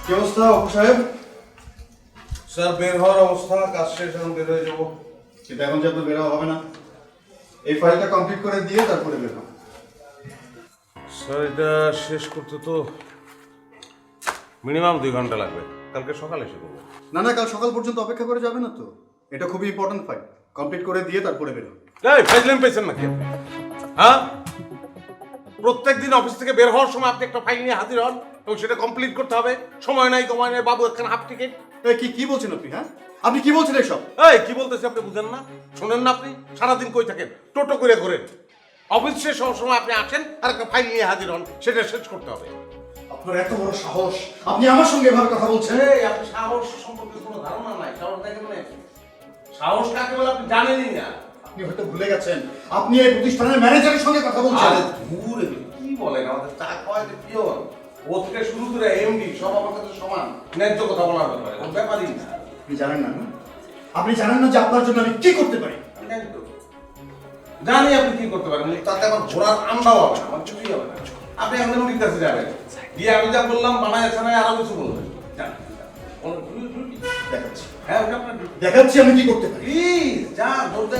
কি অবস্থা অপু সাহেব? স্যার বের হওয়ার অবস্থা, কাজ শেষ, এখন বের হয়ে যাবো। কিন্তু এখন যে আপনার বের হওয়া হবে না, এই ফাইলটা কমপ্লিট করে দিয়ে তারপরে বের হন। স্যার এটা শেষ করতে তো মিনিমাম 2 ঘন্টা লাগবে, কালকে সকালে এসে করবো। না না, কাল সকাল পর্যন্ত অপেক্ষা করে যাবে না তো। এটা খুবই ইম্পর্টেন্ট ফাইল, কমপ্লিট করে দিয়ে তারপরে বের হন। এই ফাইজলাম পেয়েছেন নাকি আপনি? হ্যাঁ, প্রত্যেক দিন অফিস থেকে বের হওয়ার সময় আপনি একটা ফাইল নিয়ে হাজির হন এবং সেটা কমপ্লিট করতে হবে। সময় নাই, তোমায় নাই, বাবু একখান হাফ টিকিট। এই কি বলছেন আপনি? হ্যাঁ, আপনি কি বলছেন এসব? এই কি বলতেছি আপনি বুঝেন না? শোনেন না আপনি? সারাদিন কই থাকেন? টোটো করে ঘোরেন। অফিস শেষ হওয়ার সময় আপনি আসেন আর একটা ফাইল নিয়ে হাজির হন, সেটা শেষ করতে হবে। আপনার এত বড় সাহস, আপনি আমার সঙ্গে এভাবে কথা বলছেন? এই আপনি সাহস সম্পর্কে কোনো ধারণা নাই। সাহস দেখেন না, সাহস কাকে বলে আপনি জানেনই না। আপনি হয়তো ভুলে গেছেন, আপনি এই প্রতিষ্ঠানের ম্যানেজারের সঙ্গে কথা বলছেন। আরে ধুর, কি বলেন? আমাদের চা খাওয়াতে পিওর ও থেকে শুরু করে এমডি সব আমার কাছে সমান, ন্যায্য কথা বলার ব্যাপারে কোনো ব্যাপারই না। আপনি জানেন না, আপনি জানেন না যে আপনার জন্য আমি কি করতে পারি। আমি জানি তো, জানি আপনি কি করতে পারেন, তাতে আমার ঘোড়ার আমরাও হবে না, আমার কিছুই হবে না। আপনি আমাদের নদীর কাছে যাবেন, গিয়ে আমি যা বললাম বানায় ছাড়াই আরো কিছু বলবেন। যান, দেখাচ্ছি, হ্যাঁ ওটা আপনার দেখাচ্ছি আমি কি করতে পারি। প্লিজ যা বলতে।